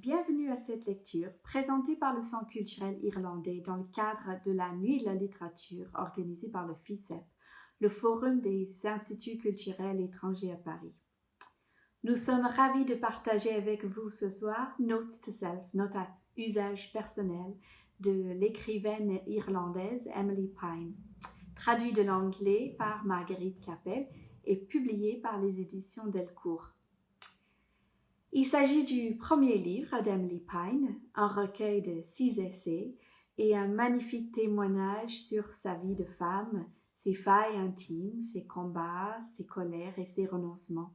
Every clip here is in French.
Bienvenue à cette lecture présentée par le Centre culturel irlandais dans le cadre de la Nuit de la littérature organisée par le FICEP, le Forum des instituts culturels étrangers à Paris. Nous sommes ravis de partager avec vous ce soir Notes to Self, note à usage personnel de l'écrivaine irlandaise Emily Pine, traduit de l'anglais par Marguerite Capel et publié par les éditions Delcourt. Il s'agit du premier livre d'Emily Pine, un recueil de 6 essais et un magnifique témoignage sur sa vie de femme, ses failles intimes, ses combats, ses colères et ses renoncements.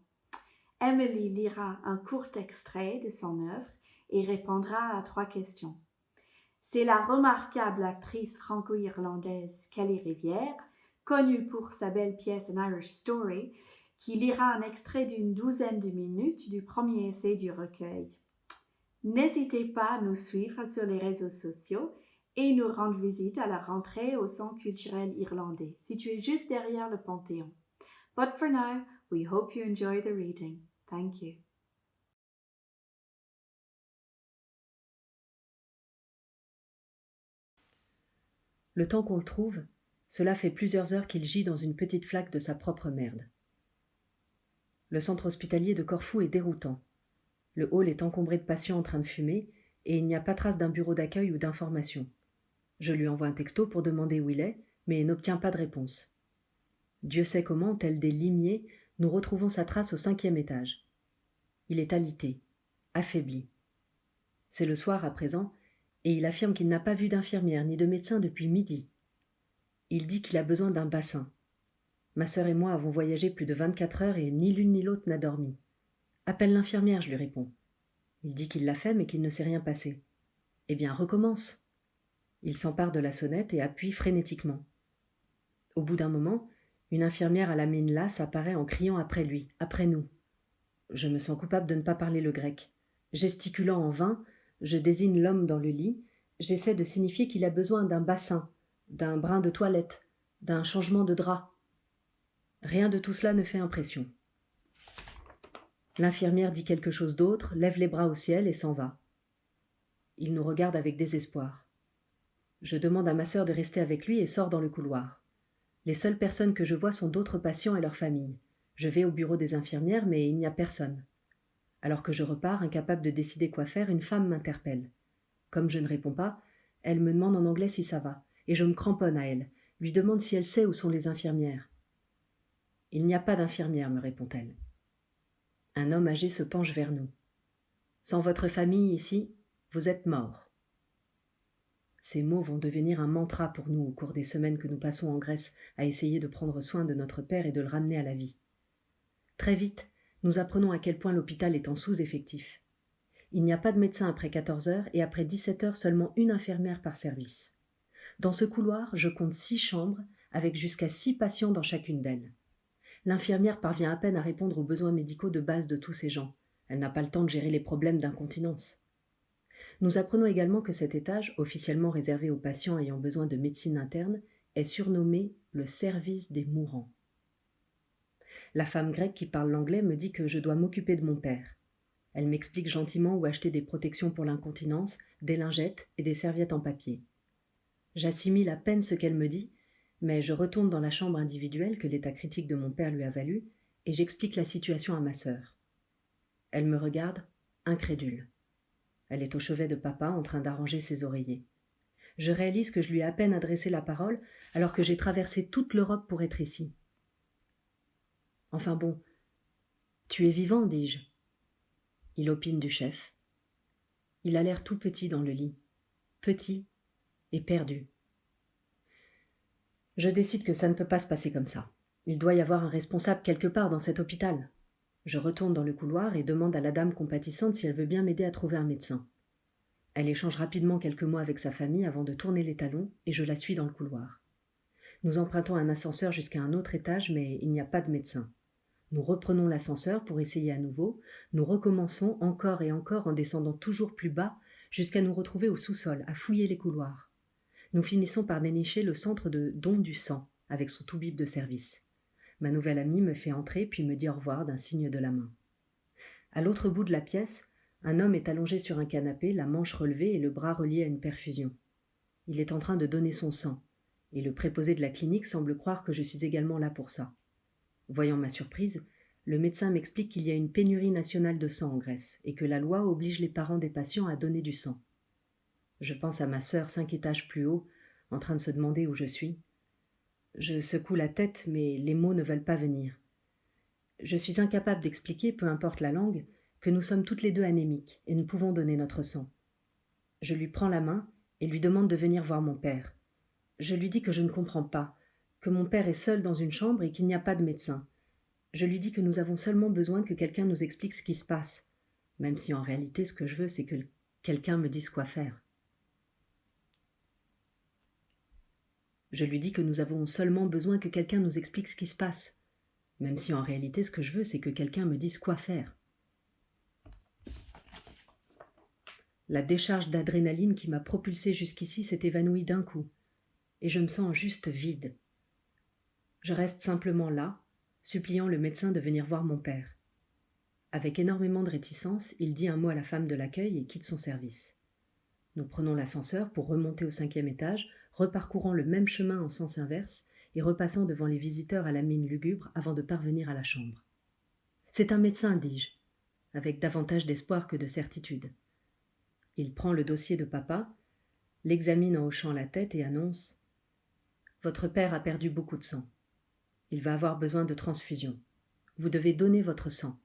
Emily lira un court extrait de son œuvre et répondra à 3 questions. C'est la remarquable actrice franco-irlandaise Kelly Rivière, connue pour sa belle pièce An Irish Story, qui lira un extrait d'une douzaine de minutes du premier essai du recueil. N'hésitez pas à nous suivre sur les réseaux sociaux et nous rendre visite à la rentrée au Centre culturel irlandais, situé juste derrière le Panthéon. But for now, we hope you enjoy the reading. Thank you. Le temps qu'on le trouve, cela fait plusieurs heures qu'il gît dans une petite flaque de sa propre merde. Le centre hospitalier de Corfou est déroutant. Le hall est encombré de patients en train de fumer et il n'y a pas trace d'un bureau d'accueil ou d'information. Je lui envoie un texto pour demander où il est, mais n'obtiens pas de réponse. Dieu sait comment, tel des limiers, nous retrouvons sa trace au 5e étage. Il est alité, affaibli. C'est le soir à présent, et il affirme qu'il n'a pas vu d'infirmière ni de médecin depuis midi. Il dit qu'il a besoin d'un bassin. Ma sœur et moi avons voyagé plus de 24 heures et ni l'une ni l'autre n'a dormi. Appelle l'infirmière, je lui réponds. Il dit qu'il l'a fait mais qu'il ne s'est rien passé. Eh bien, recommence. Il s'empare de la sonnette et appuie frénétiquement. Au bout d'un moment, une infirmière à la mine lasse apparaît en criant après lui, après nous. Je me sens coupable de ne pas parler le grec. Gesticulant en vain, je désigne l'homme dans le lit, j'essaie de signifier qu'il a besoin d'un bassin, d'un brin de toilette, d'un changement de drap. Rien de tout cela ne fait impression. L'infirmière dit quelque chose d'autre, lève les bras au ciel et s'en va. Il nous regarde avec désespoir. Je demande à ma sœur de rester avec lui et sors dans le couloir. Les seules personnes que je vois sont d'autres patients et leurs familles. Je vais au bureau des infirmières, mais il n'y a personne. Alors que je repars, incapable de décider quoi faire, une femme m'interpelle. Comme je ne réponds pas, elle me demande en anglais si ça va, et je me cramponne à elle, lui demande si elle sait où sont les infirmières. « Il n'y a pas d'infirmière, me répond-elle. Un homme âgé se penche vers nous. « Sans votre famille ici, vous êtes mort. » Ces mots vont devenir un mantra pour nous au cours des semaines que nous passons en Grèce à essayer de prendre soin de notre père et de le ramener à la vie. Très vite, nous apprenons à quel point l'hôpital est en sous-effectif. Il n'y a pas de médecin après 14 heures et après 17 heures seulement une infirmière par service. Dans ce couloir, je compte 6 chambres avec jusqu'à 6 patients dans chacune d'elles. L'infirmière parvient à peine à répondre aux besoins médicaux de base de tous ces gens. Elle n'a pas le temps de gérer les problèmes d'incontinence. Nous apprenons également que cet étage, officiellement réservé aux patients ayant besoin de médecine interne, est surnommé le service des mourants. La femme grecque qui parle l'anglais me dit que je dois m'occuper de mon père. Elle m'explique gentiment où acheter des protections pour l'incontinence, des lingettes et des serviettes en papier. J'assimile à peine ce qu'elle me dit, mais je retourne dans la chambre individuelle que l'état critique de mon père lui a valu et j'explique la situation à ma sœur. Elle me regarde, incrédule. Elle est au chevet de papa en train d'arranger ses oreillers. Je réalise que je lui ai à peine adressé la parole alors que j'ai traversé toute l'Europe pour être ici. Enfin bon, tu es vivant, dis-je. Il opine du chef. Il a l'air tout petit dans le lit, petit et perdu. Je décide que ça ne peut pas se passer comme ça. Il doit y avoir un responsable quelque part dans cet hôpital. Je retourne dans le couloir et demande à la dame compatissante si elle veut bien m'aider à trouver un médecin. Elle échange rapidement quelques mots avec sa famille avant de tourner les talons et je la suis dans le couloir. Nous empruntons un ascenseur jusqu'à un autre étage mais il n'y a pas de médecin. Nous reprenons l'ascenseur pour essayer à nouveau. Nous recommençons encore et encore en descendant toujours plus bas jusqu'à nous retrouver au sous-sol, à fouiller les couloirs. Nous finissons par dénicher le centre de don du sang, avec son toubib de service. Ma nouvelle amie me fait entrer puis me dit au revoir d'un signe de la main. À l'autre bout de la pièce, Un homme est allongé sur un canapé, la manche relevée et le bras relié à une perfusion. Il est en train de donner son sang, et le préposé de la clinique semble croire que je suis également là pour ça. Voyant ma surprise, le médecin m'explique qu'il y a une pénurie nationale de sang en Grèce et que la loi oblige les parents des patients à donner du sang. Je pense à ma sœur 5 étages plus haut, en train de se demander où je suis. Je secoue la tête, mais les mots ne veulent pas venir. Je suis incapable d'expliquer, peu importe la langue, que nous sommes toutes les deux anémiques et nous pouvons donner notre sang. Je lui prends la main et lui demande de venir voir mon père. Je lui dis que je ne comprends pas, que mon père est seul dans une chambre et qu'il n'y a pas de médecin. Je lui dis que nous avons seulement besoin que quelqu'un nous explique ce qui se passe, même si en réalité ce que je veux c'est que quelqu'un me dise quoi faire. Je lui dis que nous avons seulement besoin que quelqu'un nous explique ce qui se passe, même si en réalité ce que je veux c'est que quelqu'un me dise quoi faire. La décharge d'adrénaline qui m'a propulsée jusqu'ici s'est évanouie d'un coup, et je me sens juste vide. Je reste simplement là, suppliant le médecin de venir voir mon père. Avec énormément de réticence, il dit un mot à la femme de l'accueil et quitte son service. Nous prenons l'ascenseur pour remonter au 5e étage, reparcourant le même chemin en sens inverse et repassant devant les visiteurs à la mine lugubre avant de parvenir à la chambre. C'est un médecin, dis-je, avec davantage d'espoir que de certitude. Il prend le dossier de papa, l'examine en hochant la tête et annonce « Votre père a perdu beaucoup de sang. Il va avoir besoin de transfusion. Vous devez donner votre sang. »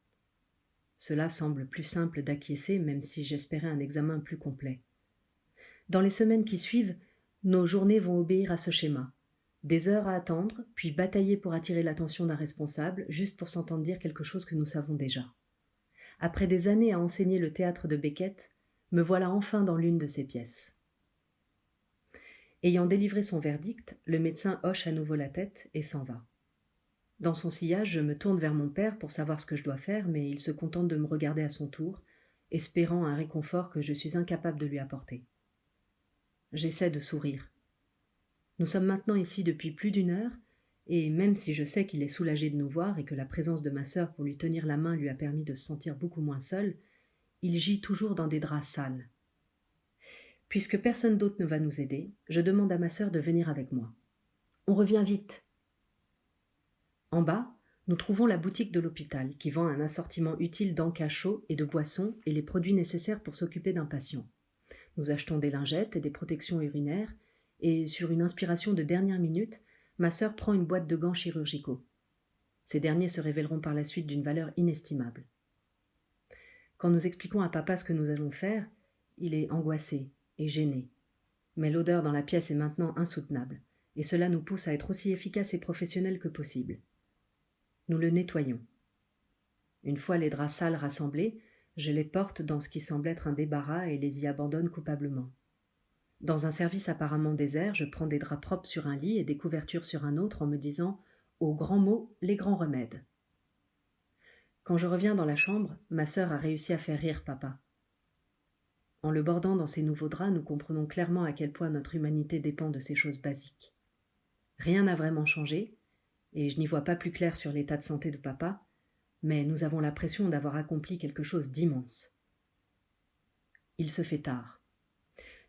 Cela semble plus simple d'acquiescer, même si j'espérais un examen plus complet. Dans les semaines qui suivent, nos journées vont obéir à ce schéma. Des heures à attendre, puis batailler pour attirer l'attention d'un responsable, juste pour s'entendre dire quelque chose que nous savons déjà. Après des années à enseigner le théâtre de Beckett, me voilà enfin dans l'une de ces pièces. Ayant délivré son verdict, le médecin hoche à nouveau la tête et s'en va. Dans son sillage, je me tourne vers mon père pour savoir ce que je dois faire, mais il se contente de me regarder à son tour, espérant un réconfort que je suis incapable de lui apporter. J'essaie de sourire. Nous sommes maintenant ici depuis plus d'1 heure, et même si je sais qu'il est soulagé de nous voir et que la présence de ma sœur pour lui tenir la main lui a permis de se sentir beaucoup moins seul, il gît toujours dans des draps sales. Puisque personne d'autre ne va nous aider, je demande à ma sœur de venir avec moi. On revient vite. En bas, nous trouvons la boutique de l'hôpital qui vend un assortiment utile d'encas chauds et de boissons et les produits nécessaires pour s'occuper d'un patient. Nous achetons des lingettes et des protections urinaires et, sur une inspiration de dernière minute, ma sœur prend une boîte de gants chirurgicaux. Ces derniers se révéleront par la suite d'une valeur inestimable. Quand nous expliquons à papa ce que nous allons faire, il est angoissé et gêné. Mais l'odeur dans la pièce est maintenant insoutenable, et cela nous pousse à être aussi efficaces et professionnels que possible. Nous le nettoyons. Une fois les draps sales rassemblés, je les porte dans ce qui semble être un débarras et les y abandonne coupablement. Dans un service apparemment désert, je prends des draps propres sur un lit et des couvertures sur un autre en me disant « Aux grands mots, les grands remèdes ». Quand je reviens dans la chambre, ma sœur a réussi à faire rire papa. En le bordant dans ces nouveaux draps, nous comprenons clairement à quel point notre humanité dépend de ces choses basiques. Rien n'a vraiment changé, et je n'y vois pas plus clair sur l'état de santé de papa, mais nous avons l'impression d'avoir accompli quelque chose d'immense. Il se fait tard.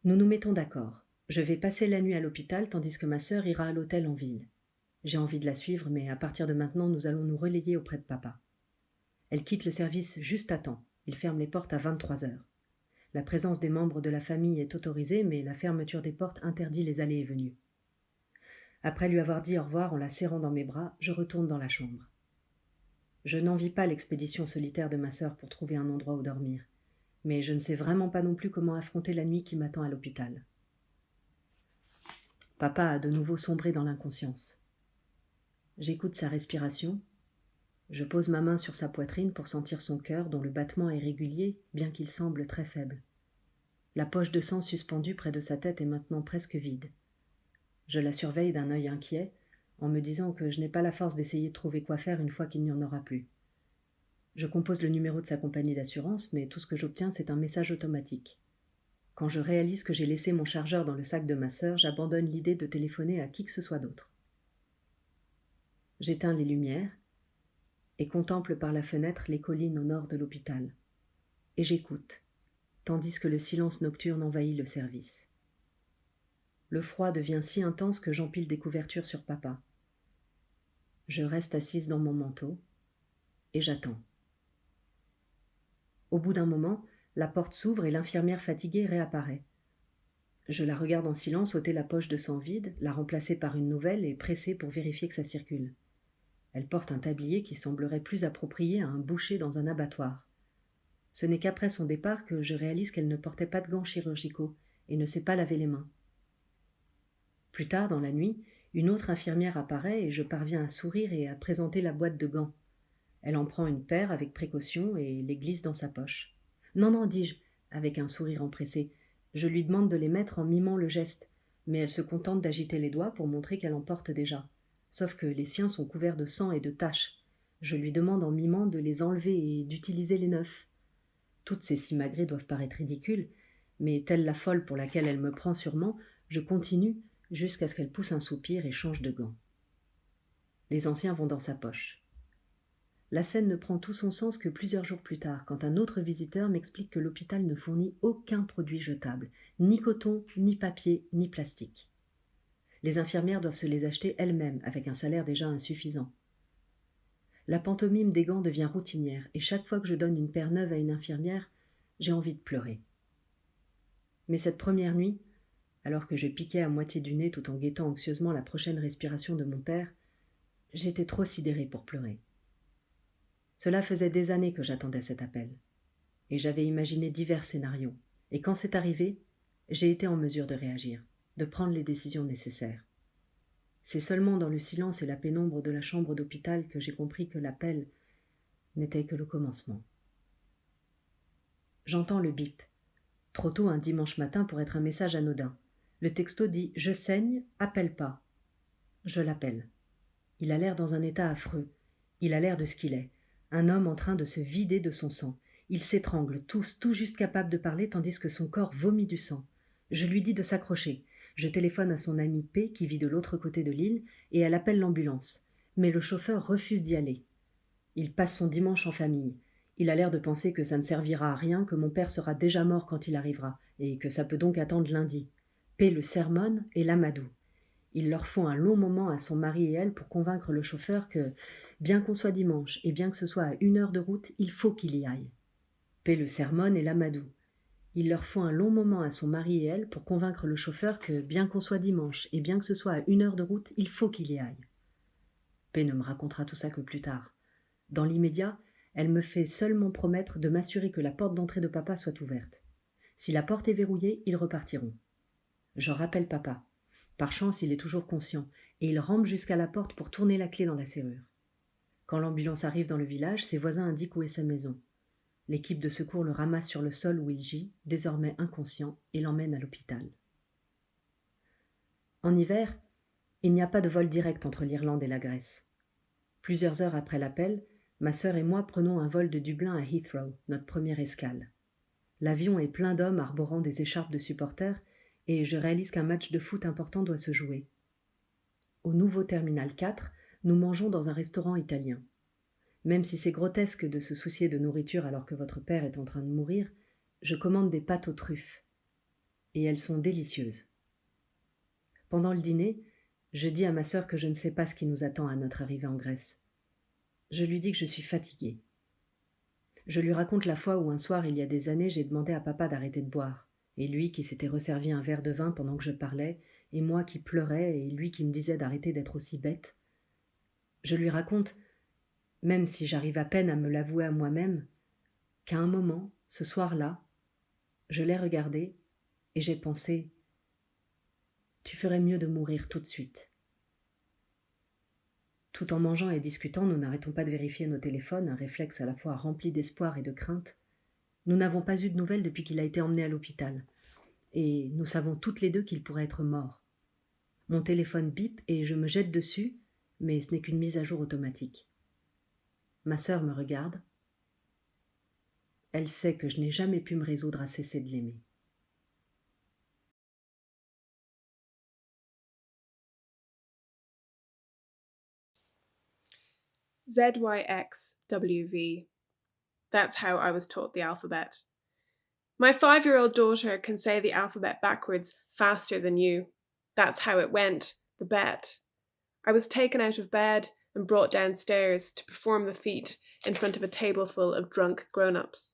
Nous nous mettons d'accord. Je vais passer la nuit à l'hôpital tandis que ma sœur ira à l'hôtel en ville. J'ai envie de la suivre, mais à partir de maintenant, nous allons nous relayer auprès de papa. Elle quitte le service juste à temps. Il ferme les portes à 23 heures. La présence des membres de la famille est autorisée, mais la fermeture des portes interdit les allées et venues. Après lui avoir dit au revoir en la serrant dans mes bras, je retourne dans la chambre. Je n'envie pas l'expédition solitaire de ma sœur pour trouver un endroit où dormir, mais je ne sais vraiment pas non plus comment affronter la nuit qui m'attend à l'hôpital. Papa a de nouveau sombré dans l'inconscience. J'écoute sa respiration. Je pose ma main sur sa poitrine pour sentir son cœur dont le battement est régulier, bien qu'il semble très faible. La poche de sang suspendue près de sa tête est maintenant presque vide. Je la surveille d'un œil inquiet, en me disant que je n'ai pas la force d'essayer de trouver quoi faire une fois qu'il n'y en aura plus. Je compose le numéro de sa compagnie d'assurance, mais tout ce que j'obtiens, c'est un message automatique. Quand je réalise que j'ai laissé mon chargeur dans le sac de ma sœur, j'abandonne l'idée de téléphoner à qui que ce soit d'autre. J'éteins les lumières et contemple par la fenêtre les collines au nord de l'hôpital. et j'écoute, tandis que le silence nocturne envahit le service. Le froid devient si intense que j'empile des couvertures sur papa. Je reste assise dans mon manteau et j'attends. Au bout d'un moment, la porte s'ouvre et l'infirmière fatiguée réapparaît. Je la regarde en silence ôter la poche de sang vide, la remplacer par une nouvelle et presser pour vérifier que ça circule. Elle porte un tablier qui semblerait plus approprié à un boucher dans un abattoir. Ce n'est qu'après son départ que je réalise qu'elle ne portait pas de gants chirurgicaux et ne sait pas laver les mains. Plus tard, dans la nuit, une autre infirmière apparaît et je parviens à sourire et à présenter la boîte de gants. Elle en prend une paire avec précaution et les glisse dans sa poche. Non, non, dis-je, avec un sourire empressé. Je lui demande de les mettre en mimant le geste, mais elle se contente d'agiter les doigts pour montrer qu'elle en porte déjà. Sauf que les siens sont couverts de sang et de taches. Je lui demande en mimant de les enlever et d'utiliser les neufs. Toutes ces simagrées doivent paraître ridicules, mais telle la folle pour laquelle elle me prend sûrement, je continue jusqu'à ce qu'elle pousse un soupir et change de gants. Les anciens vont dans sa poche. La scène ne prend tout son sens que plusieurs jours plus tard, quand un autre visiteur m'explique que l'hôpital ne fournit aucun produit jetable, ni coton, ni papier, ni plastique. Les infirmières doivent se les acheter elles-mêmes, avec un salaire déjà insuffisant. La pantomime des gants devient routinière, et chaque fois que je donne une paire neuve à une infirmière, j'ai envie de pleurer. Mais cette première nuit, alors que je piquais à moitié du nez tout en guettant anxieusement la prochaine respiration de mon père, j'étais trop sidérée pour pleurer. Cela faisait des années que j'attendais cet appel, et j'avais imaginé divers scénarios, et quand c'est arrivé, j'ai été en mesure de réagir, de prendre les décisions nécessaires. C'est seulement dans le silence et la pénombre de la chambre d'hôpital que j'ai compris que l'appel n'était que le commencement. J'entends le bip, trop tôt un dimanche matin pour être un message anodin. Le texto dit « Je saigne, appelle pas ». Je l'appelle. Il a l'air dans un état affreux. Il a l'air de ce qu'il est. Un homme en train de se vider de son sang. Il s'étrangle, tout juste capable de parler tandis que son corps vomit du sang. Je lui dis de s'accrocher. Je téléphone à son ami P qui vit de l'autre côté de l'île et elle appelle l'ambulance. Mais le chauffeur refuse d'y aller. Il passe son dimanche en famille. Il a l'air de penser que ça ne servira à rien, que mon père sera déjà mort quand il arrivera, et que ça peut donc attendre lundi. P le sermonne et l'amadoue. Il leur faut un long moment à son mari et elle pour convaincre le chauffeur que, bien qu'on soit dimanche et bien que ce soit à 1 heure de route, il faut qu'il y aille. P le sermonne et l'amadoue. Il leur faut un long moment à son mari et elle pour convaincre le chauffeur que, bien qu'on soit dimanche et bien que ce soit à 1 heure de route, il faut qu'il y aille. P ne me racontera tout ça que plus tard. Dans l'immédiat, elle me fait seulement promettre de m'assurer que la porte d'entrée de papa soit ouverte. Si la porte est verrouillée, ils repartiront. Je rappelle papa. Par chance, il est toujours conscient, et il rampe jusqu'à la porte pour tourner la clé dans la serrure. Quand l'ambulance arrive dans le village, ses voisins indiquent où est sa maison. L'équipe de secours le ramasse sur le sol où il gît, désormais inconscient, et l'emmène à l'hôpital. En hiver, il n'y a pas de vol direct entre l'Irlande et la Grèce. Plusieurs heures après l'appel, ma sœur et moi prenons un vol de Dublin à Heathrow, notre première escale. L'avion est plein d'hommes arborant des écharpes de supporters et je réalise qu'un match de foot important doit se jouer. Au nouveau terminal 4, nous mangeons dans un restaurant italien. Même si c'est grotesque de se soucier de nourriture alors que votre père est en train de mourir, je commande des pâtes aux truffes. Et elles sont délicieuses. Pendant le dîner, je dis à ma sœur que je ne sais pas ce qui nous attend à notre arrivée en Grèce. Je lui dis que je suis fatiguée. Je lui raconte la fois où un soir, il y a des années, j'ai demandé à papa d'arrêter de boire, et lui qui s'était resservi un verre de vin pendant que je parlais, et moi qui pleurais, et lui qui me disait d'arrêter d'être aussi bête. Je lui raconte, même si j'arrive à peine à me l'avouer à moi-même, qu'à un moment, ce soir-là, je l'ai regardé, et j'ai pensé « Tu ferais mieux de mourir tout de suite ». Tout en mangeant et discutant, nous n'arrêtons pas de vérifier nos téléphones, un réflexe à la fois rempli d'espoir et de crainte. Nous n'avons pas eu de nouvelles depuis qu'il a été emmené à l'hôpital. Et nous savons toutes les deux qu'il pourrait être mort. Mon téléphone bip et je me jette dessus, mais ce n'est qu'une mise à jour automatique. Ma sœur me regarde. Elle sait que je n'ai jamais pu me résoudre à cesser de l'aimer. ZYXWV. That's how I was taught the alphabet. My 5-year-old daughter can say the alphabet backwards faster than you. That's how it went, the bet. I was taken out of bed and brought downstairs to perform the feat in front of a table full of drunk grown-ups.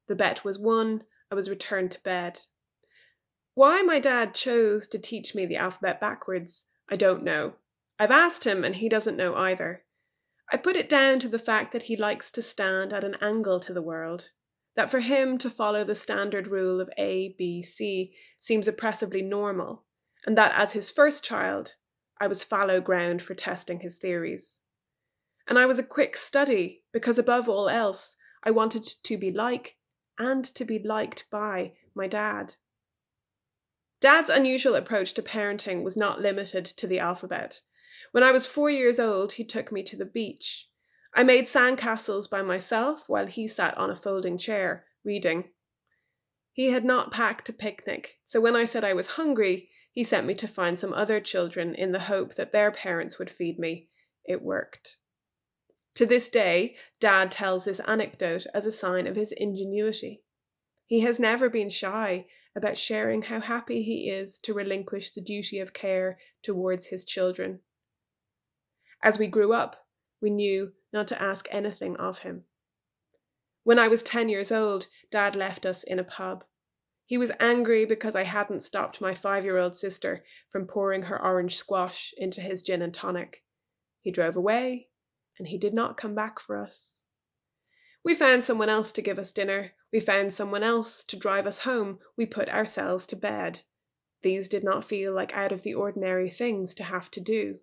The bet was won, I was returned to bed. Why my dad chose to teach me the alphabet backwards, I don't know. I've asked him and he doesn't know either. I put it down to the fact that he likes to stand at an angle to the world, that for him to follow the standard rule of A, B, C seems oppressively normal, and that as his first child, I was fallow ground for testing his theories. And I was a quick study because above all else, I wanted to be like and to be liked by my dad. Dad's unusual approach to parenting was not limited to the alphabet. When I was 4 years old, he took me to the beach. I made sandcastles by myself while he sat on a folding chair, reading. He had not packed a picnic, so when I said I was hungry, he sent me to find some other children in the hope that their parents would feed me. It worked. To this day, Dad tells this anecdote as a sign of his ingenuity. He has never been shy about sharing how happy he is to relinquish the duty of care towards his children. As we grew up, we knew not to ask anything of him. When I was 10 years old, Dad left us in a pub. He was angry because I hadn't stopped my 5-year-old sister from pouring her orange squash into his gin and tonic. He drove away, and he did not come back for us. We found someone else to give us dinner. We found someone else to drive us home. We put ourselves to bed. These did not feel like out of the ordinary things to have to do.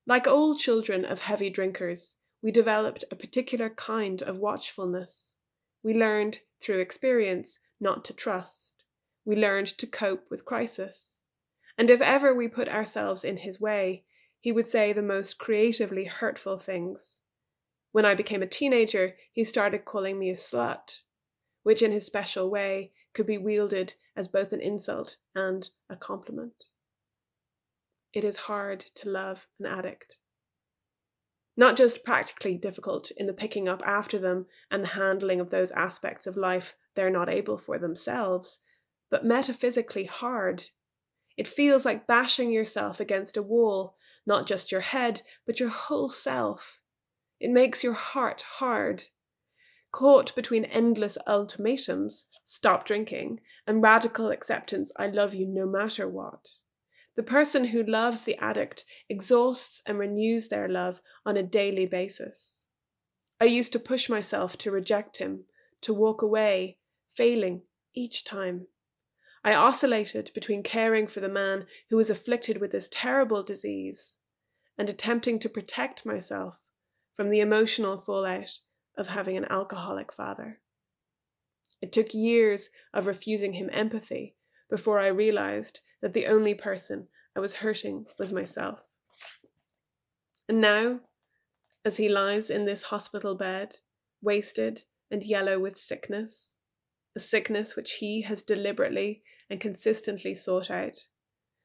Like all children of heavy drinkers, we developed a particular kind of watchfulness. We learned through experience not to trust. We learned to cope with crisis. And if ever we put ourselves in his way, he would say the most creatively hurtful things. When I became a teenager, he started calling me a slut, which in his special way could be wielded as both an insult and a compliment. It is hard to love an addict. Not just practically difficult in the picking up after them and the handling of those aspects of life they're not able for themselves, but metaphysically hard. It feels like bashing yourself against a wall, not just your head, but your whole self. It makes your heart hard. Caught between endless ultimatums, stop drinking, and radical acceptance, I love you no matter what. The person who loves the addict exhausts and renews their love on a daily basis. I used to push myself to reject him, to walk away, failing each time. I oscillated between caring for the man who was afflicted with this terrible disease and attempting to protect myself from the emotional fallout of having an alcoholic father. It took years of refusing him empathy before I realized that the only person I was hurting was myself. And now, as he lies in this hospital bed, wasted and yellow with sickness, a sickness which he has deliberately and consistently sought out,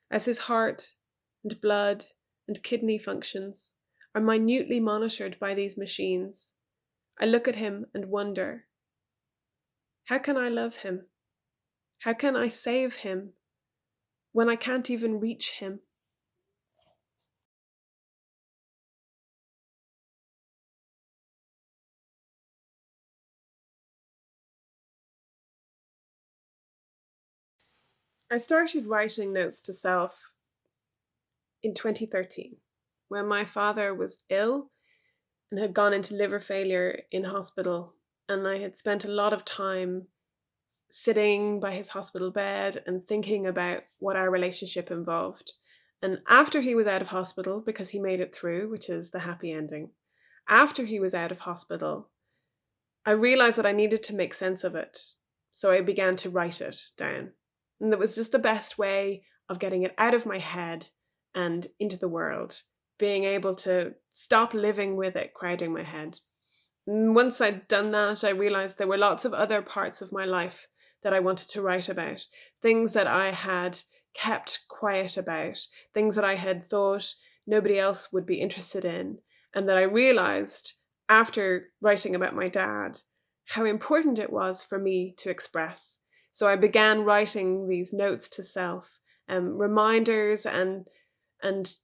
as his heart and blood and kidney functions are minutely monitored by these machines, I look at him and wonder, how can I love him? How can I save him when I can't even reach him? I started writing notes to self in 2013, when my father was ill and had gone into liver failure in hospital, and I had spent a lot of time sitting by his hospital bed and thinking about what our relationship involved. And after he was out of hospital, because he made it through, which is the happy ending, after he was out of hospital, I realized that I needed to make sense of it. So I began to write it down. And it was just the best way of getting it out of my head and into the world, being able to stop living with it crowding my head. And once I'd done that, I realized there were lots of other parts of my life that I wanted to write about, things that I had kept quiet about, things that I had thought nobody else would be interested in, and that I realized after writing about my dad how important it was for me to express. So I began writing these notes to self, reminders and and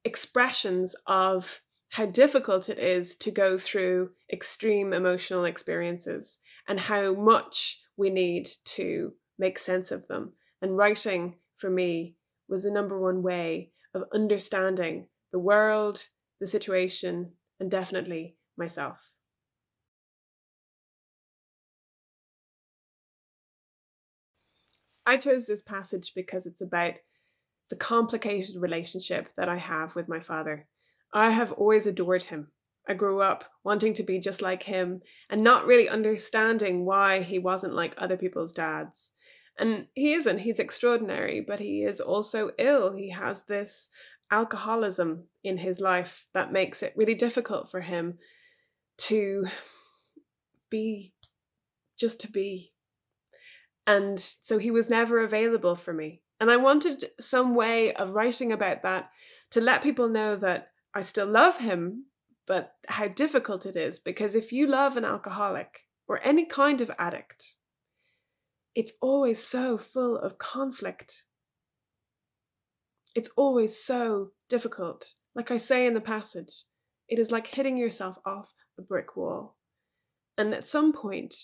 expressions of how difficult it is to go through extreme emotional experiences and how much we need to make sense of them. And writing for me was the number one way of understanding the world, the situation, and definitely myself. I chose this passage because it's about the complicated relationship that I have with my father. I have always adored him. I grew up wanting to be just like him and not really understanding why he wasn't like other people's dads. And he isn't, he's extraordinary, but he is also ill. He has this alcoholism in his life that makes it really difficult for him to be, just to be. And so he was never available for me. And I wanted some way of writing about that to let people know that I still love him, but how difficult it is. Because if you love an alcoholic or any kind of addict, it's always so full of conflict. It's always so difficult. Like I say in the passage, it is like hitting yourself off a brick wall. And at some point,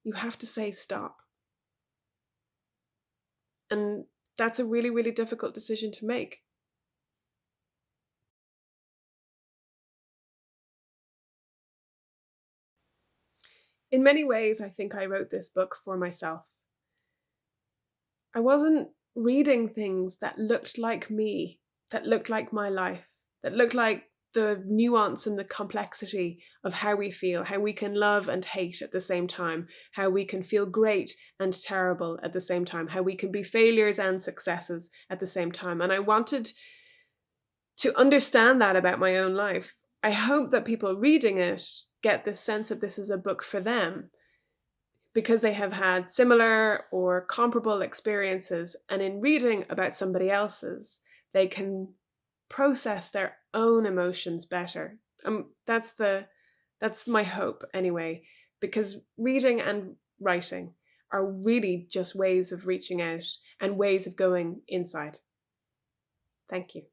you have to say stop. And that's a really, really difficult decision to make. In many ways, I think I wrote this book for myself. I wasn't reading things that looked like me, that looked like my life, that looked like the nuance and the complexity of how we feel, how we can love and hate at the same time, how we can feel great and terrible at the same time, how we can be failures and successes at the same time. And I wanted to understand that about my own life. I hope that people reading it get this sense that this is a book for them because they have had similar or comparable experiences. And in reading about somebody else's, they can process their own emotions better. That's my hope anyway, because reading and writing are really just ways of reaching out and ways of going inside. Thank you.